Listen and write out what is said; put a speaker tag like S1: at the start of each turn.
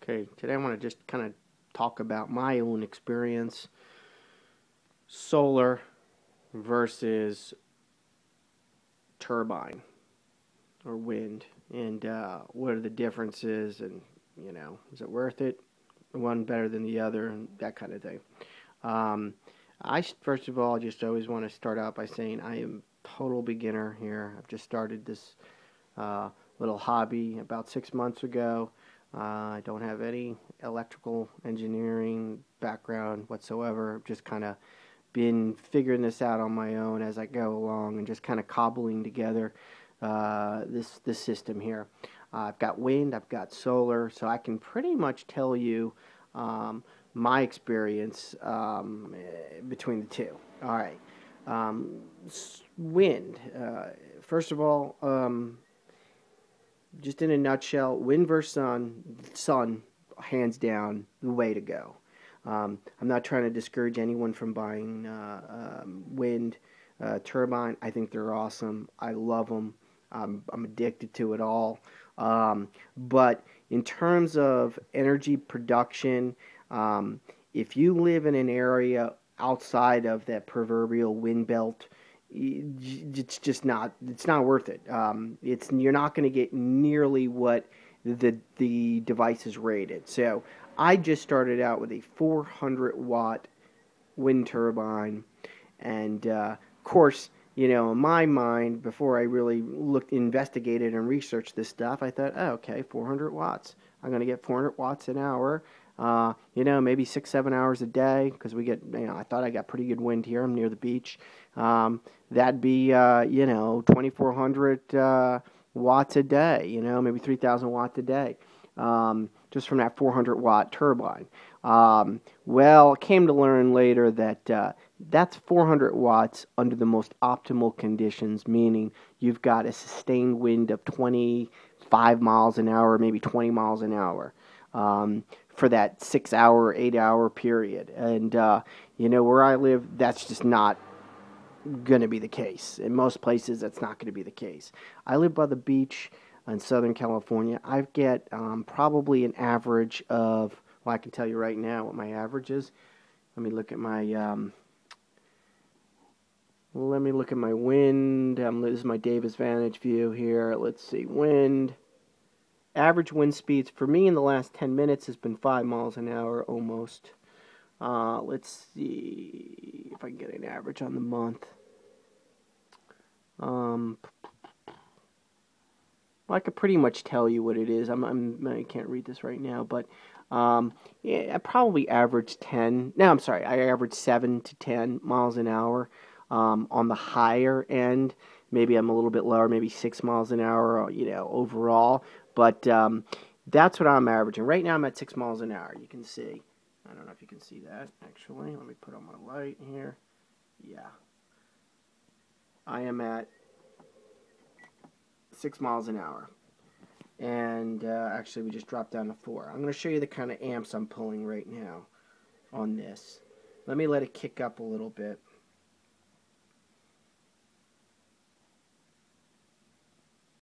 S1: Okay, today I want to just kind of talk about my own experience, solar versus turbine or wind, and what are the differences, and is it worth it? One better than the other, and that kind of thing. Um, first of all just always want to start out by saying I am total beginner here. I've just started this uh, little hobby about 6 months ago. I don't have any electrical engineering background whatsoever. I've just kind of been figuring this out on my own as I go along and just kind of cobbling together this system here. I've got wind, I've got solar, so I can pretty much tell you um, my experience between the two. All right. Wind. First of all, just in a nutshell, wind versus sun, hands down, the way to go. I'm not trying to discourage anyone from buying wind turbine. I think they're awesome. I love them. I'm addicted to it all. But in terms of energy production, if you live in an area outside of that proverbial wind belt, it's not worth it. You're not going to get nearly what the device is rated. So I just started out with a 400 watt wind turbine, and of course, in my mind, before I really investigated and researched this stuff, I thought, oh, okay, 400 watts. I'm going to get 400 watts an hour. Maybe 6-7 hours a day, because we get, I thought I got pretty good wind here. I'm near the beach. That'd be, 2,400 watts a day, maybe 3,000 watts a day, just from that 400 watt turbine. Well, came to learn later that that's 400 watts under the most optimal conditions, meaning you've got a sustained wind of 25 miles an hour, maybe 20 miles an hour. For that 6 hour, 8 hour period. And, where I live, that's just not going to be the case. In most places, that's not going to be the case. I live by the beach in Southern California. I get probably an average of, well, I can tell you right now what my average is. Let me look at my wind. This is my Davis Vantage view here. Let's see, wind. Average wind speeds for me in the last 10 minutes has been 5 miles an hour almost. Let's see if I can get an average on the month. Well, I could pretty much tell you what it is. I can't read this right now, but I probably average 10. No, I'm sorry. I average 7 to 10 miles an hour on the higher end. Maybe I'm a little bit lower, maybe 6 miles an hour, overall. But that's what I'm averaging. Right now I'm at 6 miles an hour. You can see. I don't know if you can see that, actually. Let me put on my light here. Yeah. I am at 6 miles an hour. And actually we just dropped down to 4. I'm going to show you the kind of amps I'm pulling right now on this. Let me let it kick up a little bit.